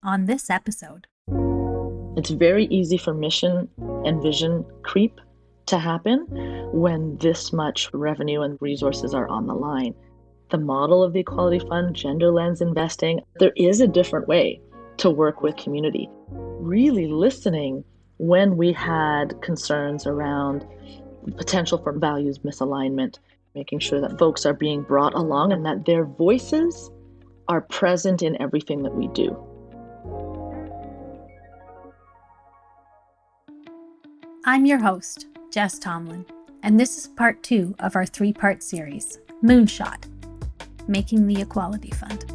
on this episode. It's very easy for mission and vision creep to happen when this much revenue and resources are on the line. The model of the Equality Fund, gender lens investing, there is a different way to work with community. Really listening when we had concerns around potential for values misalignment, making sure that folks are being brought along and that their voices are present in everything that we do. I'm your host, Jess Tomlin, and this is part 2 of our 3-part series, Moonshot, Making the Equality Fund.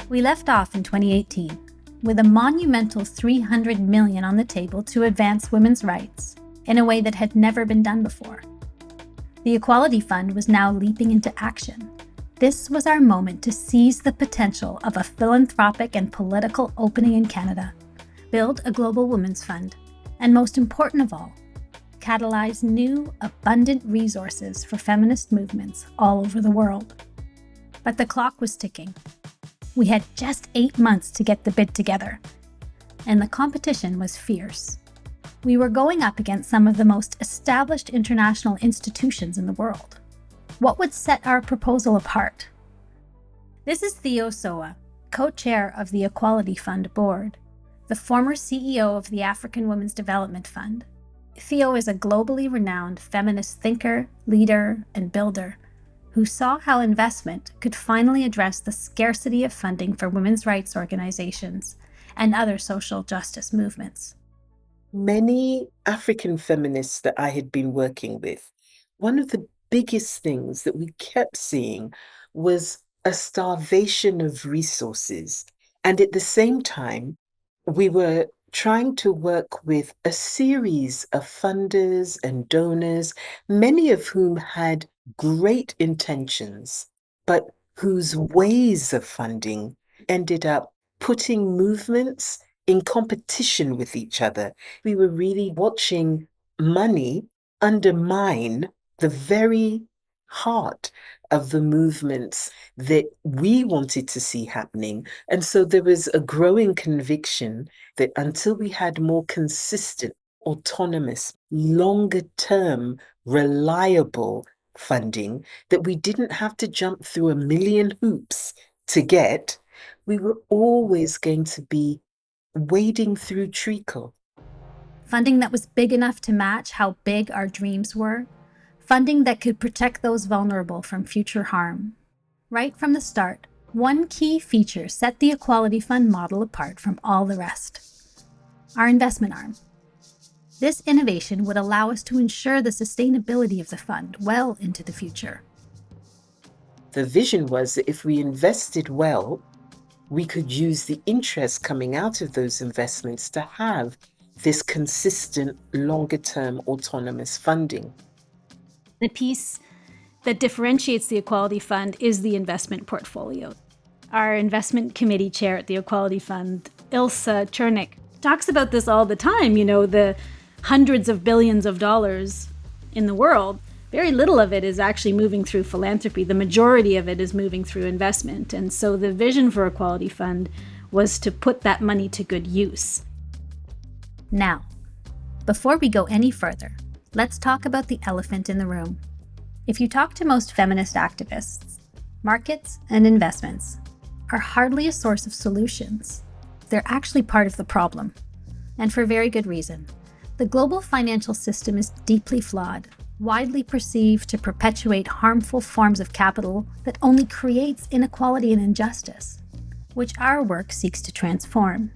We left off in 2018 with a monumental $300 million on the table to advance women's rights in a way that had never been done before. The Equality Fund was now leaping into action. This was our moment to seize the potential of a philanthropic and political opening in Canada, build a global women's fund, and most important of all, catalyze new, abundant resources for feminist movements all over the world. But the clock was ticking. We had just 8 months to get the bid together, and the competition was fierce. We were going up against some of the most established international institutions in the world. What would set our proposal apart? This is Theo Soa, co-chair of the Equality Fund board, the former CEO of the African Women's Development Fund. Theo is a globally renowned feminist thinker, leader, and builder who saw how investment could finally address the scarcity of funding for women's rights organizations and other social justice movements. Many African feminists that I had been working with, one of the biggest things that we kept seeing was a starvation of resources. And at the same time, we were trying to work with a series of funders and donors, many of whom had great intentions, but whose ways of funding ended up putting movements in competition with each other. We were really watching money undermine the very heart of the movements that we wanted to see happening. And so there was a growing conviction that until we had more consistent, autonomous, longer term, reliable funding, that we didn't have to jump through a million hoops to get, we were always going to be wading through treacle. Funding that was big enough to match how big our dreams were. Funding that could protect those vulnerable from future harm. Right from the start, one key feature set the Equality Fund model apart from all the rest: our investment arm. This innovation would allow us to ensure the sustainability of the fund well into the future. The vision was that if we invested well, we could use the interest coming out of those investments to have this consistent, longer-term autonomous funding. The piece that differentiates the Equality Fund is the investment portfolio. Our investment committee chair at the Equality Fund, Ilse Chernik, talks about this all the time. You know, the hundreds of billions of dollars in the world, very little of it is actually moving through philanthropy. The majority of it is moving through investment. And so the vision for Equality Fund was to put that money to good use. Now, before we go any further, let's talk about the elephant in the room. If you talk to most feminist activists, markets and investments are hardly a source of solutions. They're actually part of the problem, and for very good reason. The global financial system is deeply flawed, widely perceived to perpetuate harmful forms of capital that only creates inequality and injustice, which our work seeks to transform.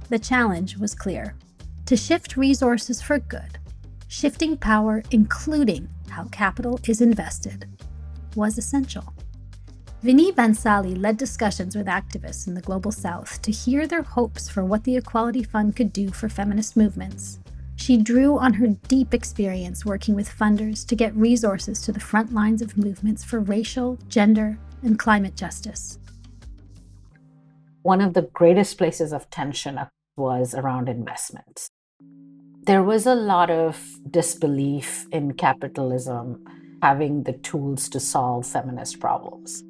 The challenge was clear: to shift resources for good. Shifting power, including how capital is invested, was essential. Vini Bhansali led discussions with activists in the Global South to hear their hopes for what the Equality Fund could do for feminist movements. She drew on her deep experience working with funders to get resources to the front lines of movements for racial, gender, and climate justice. One of the greatest places of tension was around investments. There was a lot of disbelief in capitalism having the tools to solve feminist problems.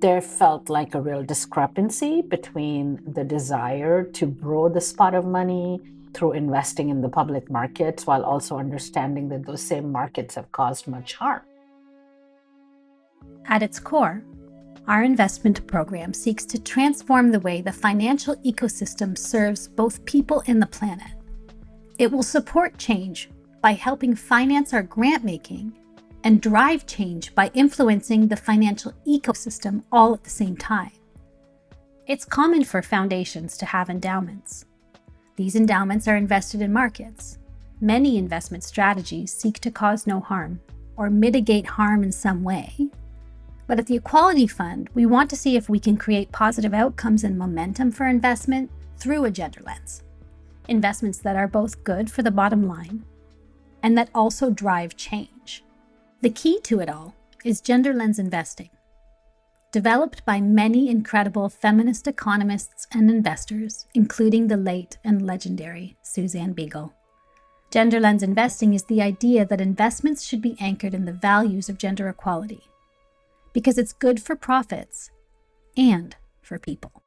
there felt like a real discrepancy between the desire to grow the pot of money through investing in the public markets while also understanding that those same markets have caused much harm. At its core, our investment program seeks to transform the way the financial ecosystem serves both people and the planet. It will support change by helping finance our grant making and drive change by influencing the financial ecosystem all at the same time. It's common for foundations to have endowments. These endowments are invested in markets. Many investment strategies seek to cause no harm or mitigate harm in some way. But at the Equality Fund, we want to see if we can create positive outcomes and momentum for investment through a gender lens. Investments that are both good for the bottom line and that also drive change. The key to it all is gender lens investing. Developed by many incredible feminist economists and investors, including the late and legendary Suzanne Beagle. Gender lens investing is the idea that investments should be anchored in the values of gender equality, because it's good for profits and for people.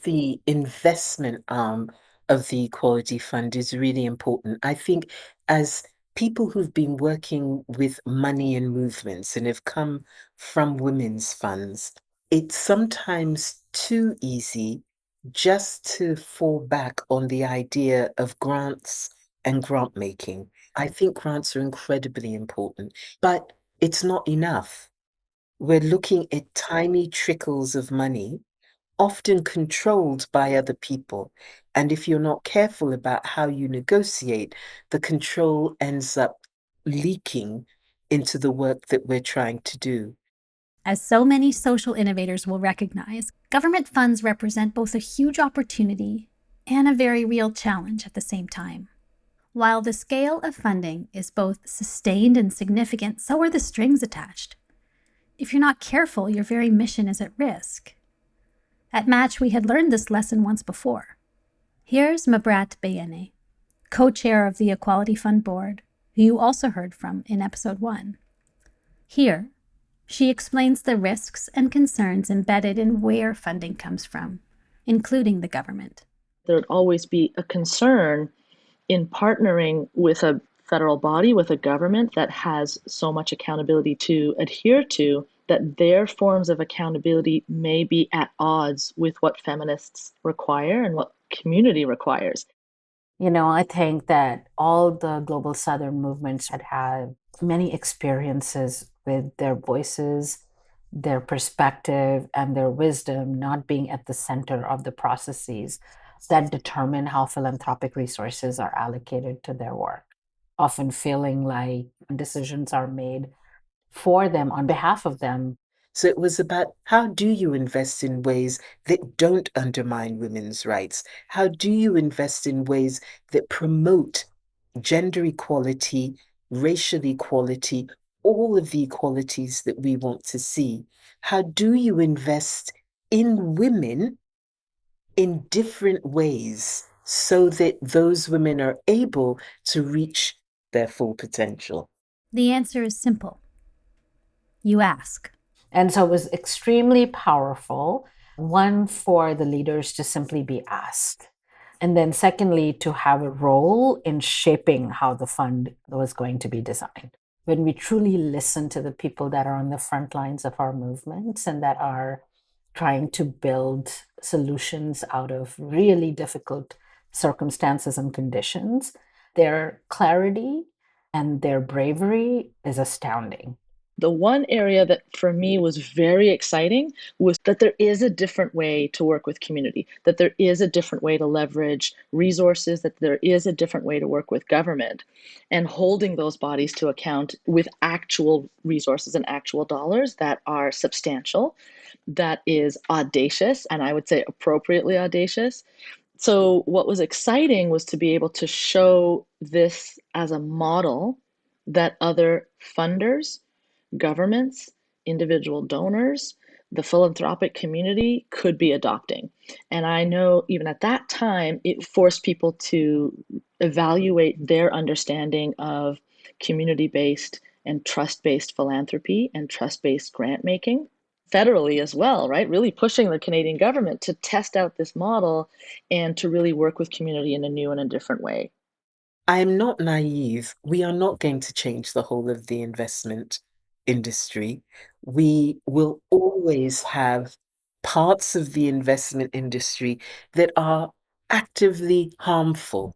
The investment arm of the Equality Fund is really important. I think as people who've been working with money and movements and have come from women's funds, it's sometimes too easy just to fall back on the idea of grants and grant making. I think grants are incredibly important, but it's not enough. We're looking at tiny trickles of money, often controlled by other people. And if you're not careful about how you negotiate, the control ends up leaking into the work that we're trying to do. As so many social innovators will recognize, government funds represent both a huge opportunity and a very real challenge at the same time. While the scale of funding is both sustained and significant, so are the strings attached. If you're not careful, your very mission is at risk. At Match, we had learned this lesson once before. Here's Mebrat Beyene, co-chair of the Equality Fund Board, who you also heard from in episode 1. Here, she explains the risks and concerns embedded in where funding comes from, including the government. There would always be a concern in partnering with a federal body, with a government that has so much accountability to adhere to, that their forms of accountability may be at odds with what feminists require and what community requires. I think that all the global Southern movements had had many experiences with their voices, their perspective, and their wisdom not being at the center of the processes that determine how philanthropic resources are allocated to their work, often feeling like decisions are made for them, on behalf of them. So it was about how do you invest in ways that don't undermine women's rights? How do you invest in ways that promote gender equality, racial equality, all of the equalities that we want to see? How do you invest in women in different ways so that those women are able to reach their full potential? The answer is simple. You ask. And so it was extremely powerful, one, for the leaders to simply be asked. And then secondly, to have a role in shaping how the fund was going to be designed. When we truly listen to the people that are on the front lines of our movements and that are trying to build solutions out of really difficult circumstances and conditions, their clarity and their bravery is astounding. The one area that for me was very exciting was that there is a different way to work with community, that there is a different way to leverage resources, that there is a different way to work with government, and holding those bodies to account with actual resources and actual dollars that are substantial, that is audacious, and I would say appropriately audacious. So what was exciting was to be able to show this as a model that other funders, governments, individual donors, the philanthropic community could be adopting. And I know even at that time, it forced people to evaluate their understanding of community-based and trust-based philanthropy and trust-based grant making. federally as well, right? Really pushing the Canadian government to test out this model and to really work with community in a new and a different way. I am not naive. We are not going to change the whole of the investment industry. We will always have parts of the investment industry that are actively harmful.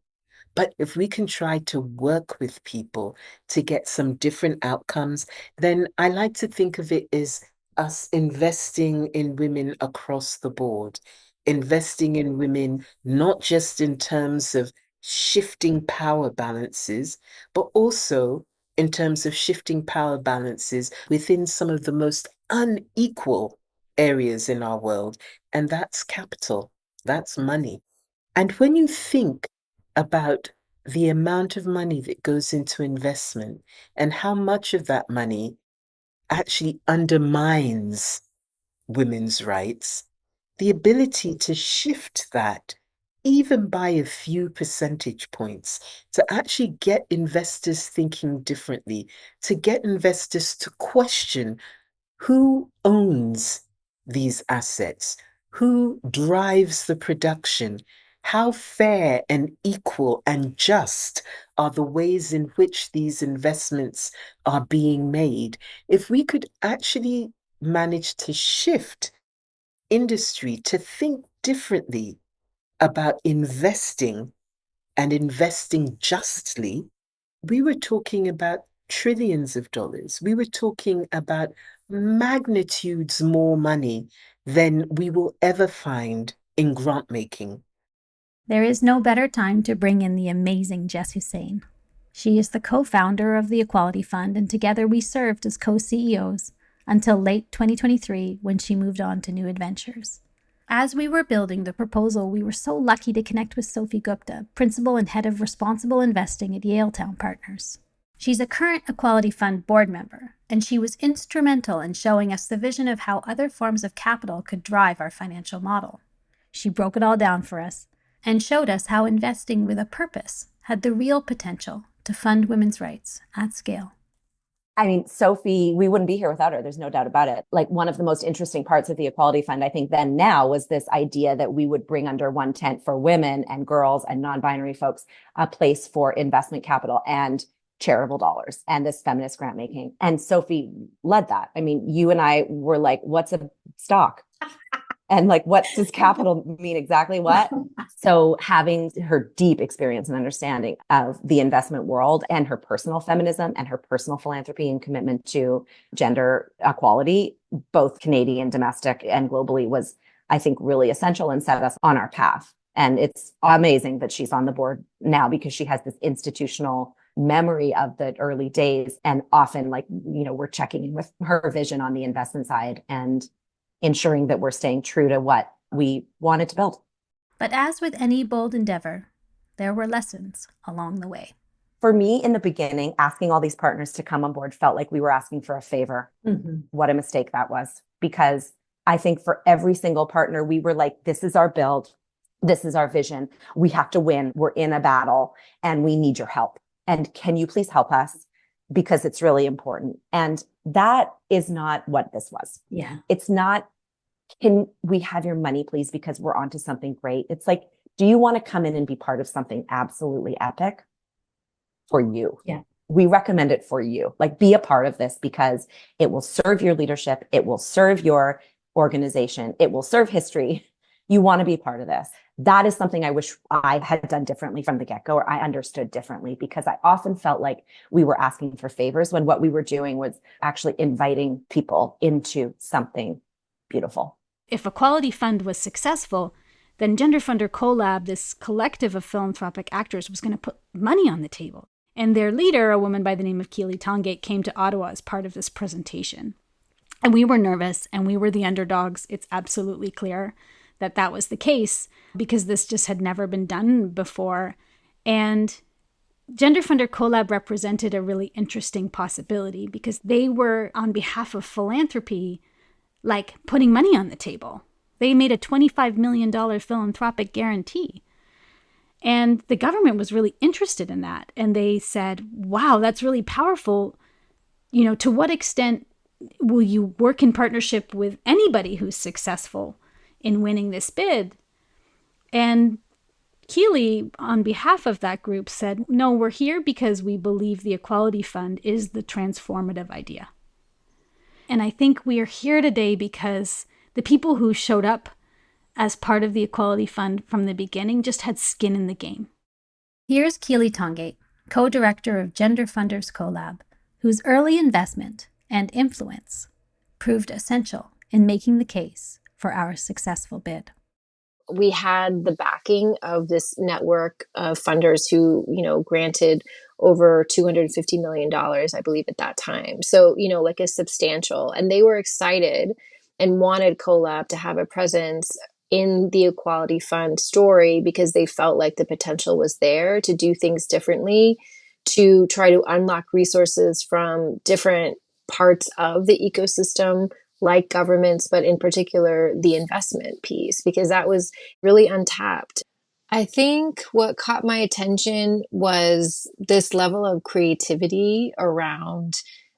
But if we can try to work with people to get some different outcomes, then I like to think of it as us investing in women across the board, investing in women not just in terms of shifting power balances, but also in terms of shifting power balances within some of the most unequal areas in our world. And that's capital, that's money. And when you think about the amount of money that goes into investment and how much of that money actually undermines women's rights, the ability to shift that even by a few percentage points, to actually get investors thinking differently, to get investors to question who owns these assets, who drives the production, how fair and equal and just are the ways in which these investments are being made. If we could actually manage to shift industry to think differently about investing and investing justly, we were talking about trillions of dollars. We were talking about magnitudes more money than we will ever find in grant making. There is no better time to bring in the amazing Jess Hussein. She is the co-founder of the Equality Fund, and together we served as co-CEOs until late 2023 when she moved on to new adventures. As we were building the proposal, we were so lucky to connect with Sophie Gupta, Principal and Head of Responsible Investing at Yaletown Partners. She's a current Equality Fund board member, and she was instrumental in showing us the vision of how other forms of capital could drive our financial model. She broke it all down for us and showed us how investing with a purpose had the real potential to fund women's rights at scale. I mean, Sophie, we wouldn't be here without her. There's no doubt about it. Like, one of the most interesting parts of the Equality Fund, I think then now, was this idea that we would bring under one tent for women and girls and non-binary folks a place for investment capital and charitable dollars and this feminist grant making. And Sophie led that. I mean, you and I were like, what's a stock? And like, what does capital mean exactly? What? So having her deep experience and understanding of the investment world and her personal feminism and her personal philanthropy and commitment to gender equality, both Canadian, domestic, and globally, was, I think, really essential and set us on our path. And it's amazing that she's on the board now because she has this institutional memory of the early days. And often, like, you know, we're checking in with her vision on the investment side and ensuring that we're staying true to what we wanted to build. But as with any bold endeavor, there were lessons along the way. For me, in the beginning, asking all these partners to come on board felt like we were asking for a favor. Mm-hmm. What a mistake that was. Because I think for every single partner, we were like, this is our build. This is our vision. We have to win. We're in a battle and we need your help. And can you please help us? Because it's really important. And that is not what this was. Yeah. It's not, can we have your money, please? Because we're onto something great. It's like, do you want to come in and be part of something absolutely epic for you? Yeah. We recommend it for you. Like, be a part of this because it will serve your leadership. It will serve your organization. It will serve history. You want to be part of this. That is something I wish I had done differently from the get-go, or I understood differently, because I often felt like we were asking for favors when what we were doing was actually inviting people into something beautiful. If Equality Fund was successful, then Gender Funder Collab, this collective of philanthropic actors, was going to put money on the table. And their leader, a woman by the name of Keely Tongate, came to Ottawa as part of this presentation. And we were nervous and we were the underdogs. It's absolutely clear that that was the case because this just had never been done before. And Gender Funder Collab represented a really interesting possibility because they were, on behalf of philanthropy, like putting money on the table. They made a $25 million philanthropic guarantee. And the government was really interested in that. And they said, wow, that's really powerful. You know, to what extent will you work in partnership with anybody who's successful in winning this bid? And Keely, on behalf of that group, said, no, we're here because we believe the Equality Fund is the transformative idea. And I think we are here today because the people who showed up as part of the Equality Fund from the beginning just had skin in the game. Here's Keely Tongate, co-director of Gender Funders Collab, whose early investment and influence proved essential in making the case for our successful bid. We had the backing of this network of funders who, granted over $250 million, I believe, at that time. So, like a substantial, and they were excited and wanted Collab to have a presence in the Equality Fund story because they felt like the potential was there to do things differently, to try to unlock resources from different parts of the ecosystem, like governments, but in particular, the investment piece, because that was really untapped. I think what caught my attention was this level of creativity around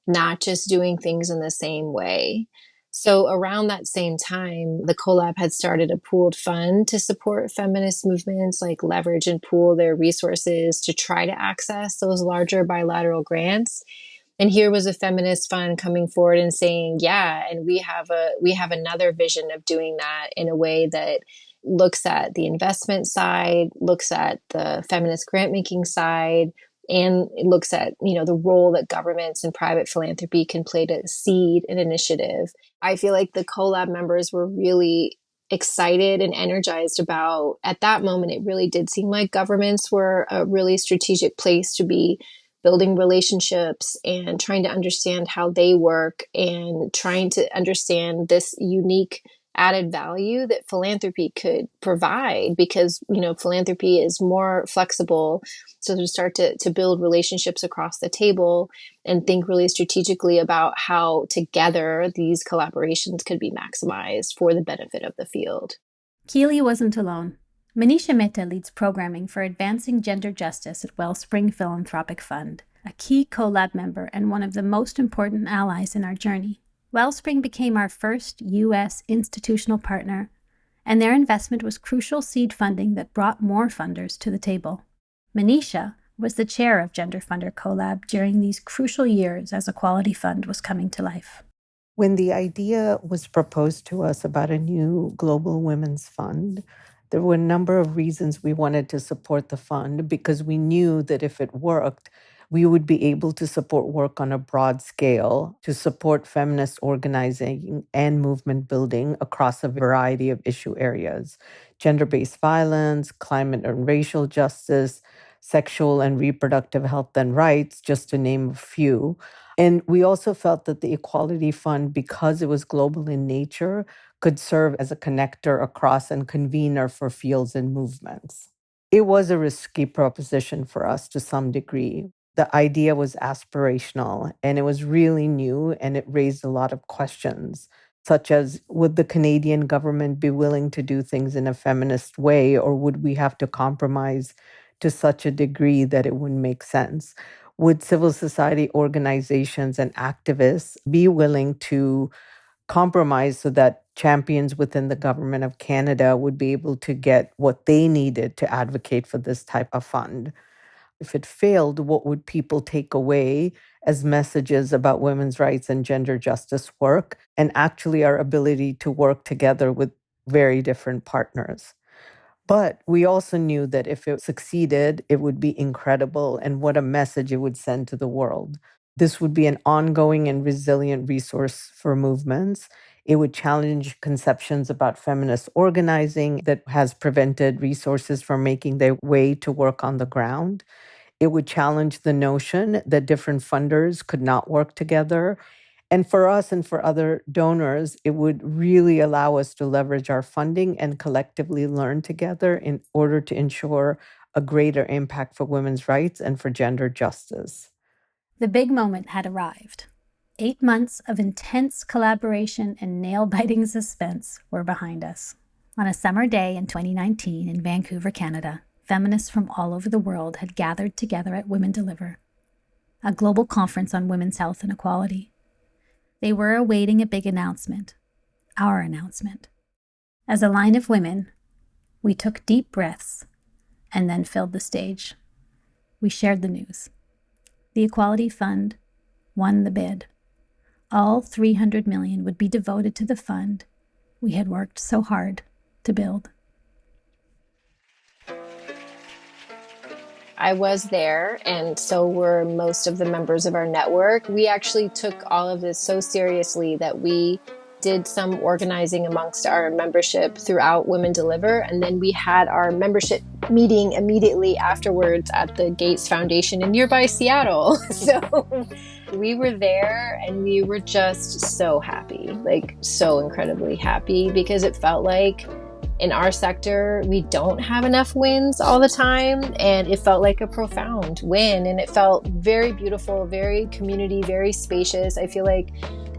not just doing things in the same way. So around that same time, the Collab had started a pooled fund to support feminist movements, like leverage and pool their resources to try to access those larger bilateral grants. And here was a feminist fund coming forward and saying, yeah, and we have another vision of doing that in a way that looks at the investment side, looks at the feminist grant making side, and it looks at, the role that governments and private philanthropy can play to seed an initiative. I feel like the Collab members were really excited and energized about, at that moment, it really did seem like governments were a really strategic place to be building relationships and trying to understand how they work and trying to understand this unique added value that philanthropy could provide, because, philanthropy is more flexible. So to start to build relationships across the table and think really strategically about how together these collaborations could be maximized for the benefit of the field. Keely wasn't alone. Manisha Mehta leads programming for advancing gender justice at Wellspring Philanthropic Fund, a key Collab member and one of the most important allies in our journey. Wellspring became our first U.S. institutional partner, and their investment was crucial seed funding that brought more funders to the table. Manisha was the chair of Gender Funder Collab during these crucial years as Equality Fund was coming to life. When the idea was proposed to us about a new global women's fund, there were a number of reasons we wanted to support the fund, because we knew that if it worked, we would be able to support work on a broad scale to support feminist organizing and movement building across a variety of issue areas: gender-based violence, climate and racial justice, sexual and reproductive health and rights, just to name a few. And we also felt that the Equality Fund, because it was global in nature, could serve as a connector across and convener for fields and movements. It was a risky proposition for us to some degree. The idea was aspirational and it was really new, and it raised a lot of questions, such as, would the Canadian government be willing to do things in a feminist way, or would we have to compromise to such a degree that it wouldn't make sense? Would civil society organizations and activists be willing to compromise so that champions within the government of Canada would be able to get what they needed to advocate for this type of fund? If it failed, what would people take away as messages about women's rights and gender justice work, and actually our ability to work together with very different partners? But we also knew that if it succeeded, it would be incredible, and what a message it would send to the world. This would be an ongoing and resilient resource for movements. It would challenge conceptions about feminist organizing that has prevented resources from making their way to work on the ground. It would challenge the notion that different funders could not work together. And for us and for other donors, it would really allow us to leverage our funding and collectively learn together in order to ensure a greater impact for women's rights and for gender justice. The big moment had arrived. 8 months of intense collaboration and nail-biting suspense were behind us. On a summer day in 2019 in Vancouver, Canada, feminists from all over the world had gathered together at Women Deliver, a global conference on women's health and equality. They were awaiting a big announcement, our announcement. As a line of women, we took deep breaths and then filled the stage. We shared the news. The Equality Fund won the bid. All $300 million would be devoted to the fund we had worked so hard to build. I was there, and so were most of the members of our network. We actually took all of this so seriously that we did some organizing amongst our membership throughout Women Deliver, and then we had our membership meeting immediately afterwards at the Gates Foundation in nearby Seattle. So we were there and we were just so happy, like so incredibly happy, because it felt like in our sector, we don't have enough wins all the time, and it felt like a profound win, and it felt very beautiful, very community, very spacious. I feel like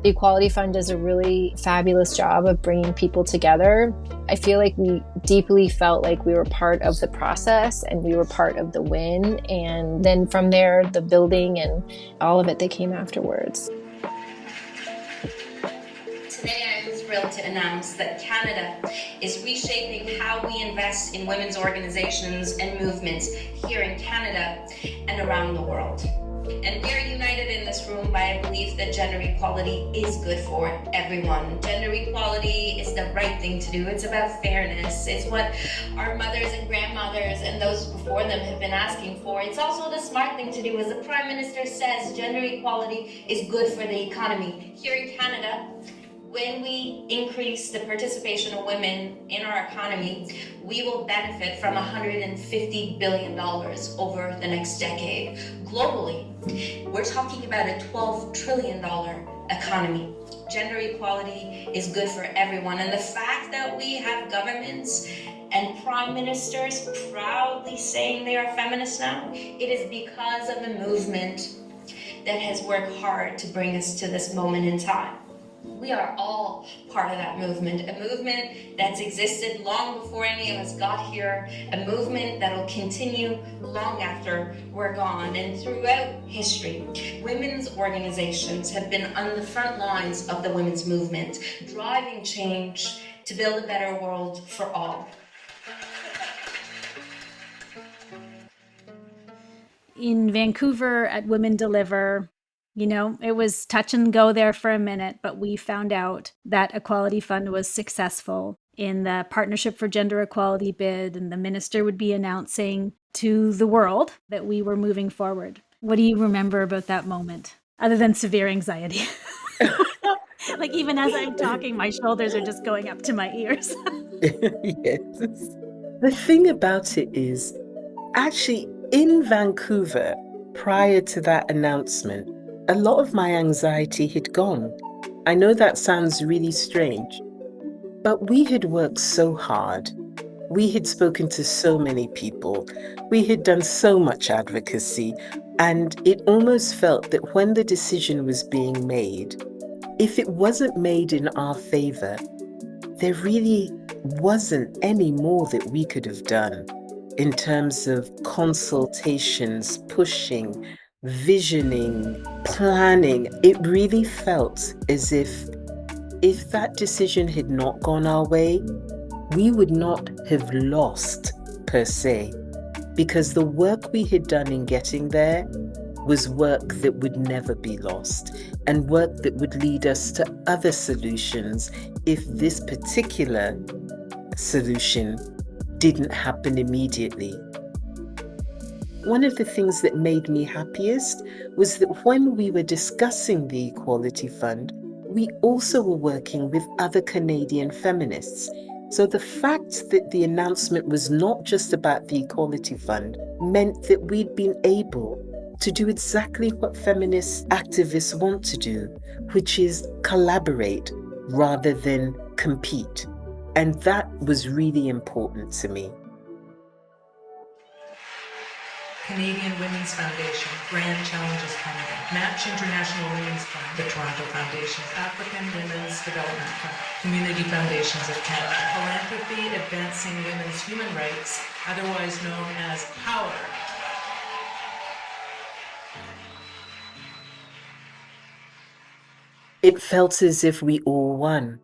the Equality Fund does a really fabulous job of bringing people together. I feel like we deeply felt like we were part of the process and we were part of the win, and then from there, the building and all of it that came afterwards. Today I'm thrilled to announce that Canada is reshaping how we invest in women's organizations and movements here in Canada and around the world. And we are united in this room by a belief that gender equality is good for everyone. Gender equality is the right thing to do. It's about fairness. It's what our mothers and grandmothers and those before them have been asking for. It's also the smart thing to do. As the Prime Minister says, gender equality is good for the economy. Here in Canada, when we increase the participation of women in our economy, we will benefit from $150 billion over the next decade. Globally, we're talking about a $12 trillion economy. Gender equality is good for everyone. And the fact that we have governments and prime ministers proudly saying they are feminists now, it is because of the movement that has worked hard to bring us to this moment in time. We are all part of that movement, a movement that's existed long before any of us got here, a movement that will continue long after we're gone. And throughout history, women's organizations have been on the front lines of the women's movement, driving change to build a better world for all. In Vancouver at Women Deliver, you know, it was touch and go there for a minute, but we found out that Equality Fund was successful in the Partnership for Gender Equality bid, and the minister would be announcing to the world that we were moving forward. What do you remember about that moment, other than severe anxiety? Like, even as I'm talking, my shoulders are just going up to my ears. Yes. The thing about it is, actually, in Vancouver, prior to that announcement, a lot of my anxiety had gone. I know that sounds really strange, but we had worked so hard. We had spoken to so many people. We had done so much advocacy, and it almost felt that when the decision was being made, if it wasn't made in our favor, there really wasn't any more that we could have done in terms of consultations, pushing, visioning, planning. It really felt as if that decision had not gone our way, we would not have lost per se, because the work we had done in getting there was work that would never be lost, and work that would lead us to other solutions if this particular solution didn't happen immediately. One of the things that made me happiest was that when we were discussing the Equality Fund, we also were working with other Canadian feminists. So the fact that the announcement was not just about the Equality Fund meant that we'd been able to do exactly what feminist activists want to do, which is collaborate rather than compete. And that was really important to me. Canadian Women's Foundation, Grand Challenges Canada, Match International Women's Fund, the Toronto Foundation, African Women's Development Fund, Community Foundations of Canada, Philanthropy Advancing Women's Human Rights, otherwise known as POWER. It felt as if we all won.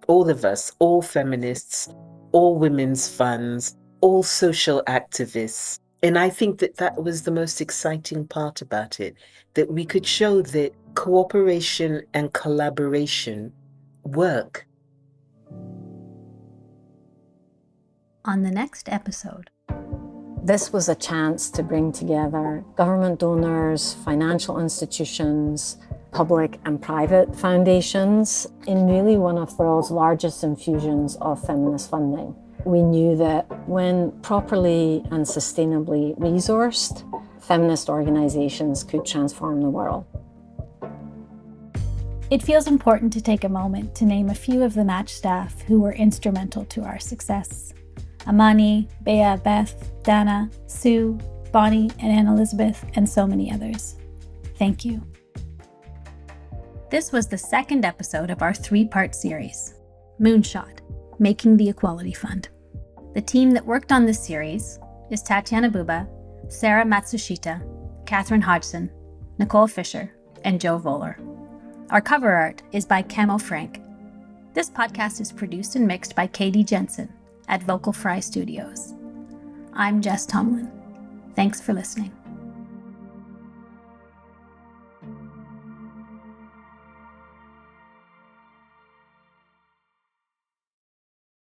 All of us, all feminists, all women's funds, all social activists. And I think that that was the most exciting part about it, that we could show that cooperation and collaboration work. On the next episode. This was a chance to bring together government donors, financial institutions, public and private foundations in really one of the world's largest infusions of feminist funding. We knew that when properly and sustainably resourced, feminist organizations could transform the world. It feels important to take a moment to name a few of the match staff who were instrumental to our success. Amani, Bea, Beth, Dana, Sue, Bonnie, and Anne Elizabeth, and so many others. Thank you. This was the second episode of our 3-part series, Moonshot, Making the Equality Fund. The team that worked on this series is Tatiana Buba, Sarah Matsushita, Catherine Hodgson, Nicole Fisher, and Joe Voller. Our cover art is by Camo Frank. This podcast is produced and mixed by Katie Jensen at Vocal Fry Studios. I'm Jess Tomlin. Thanks for listening.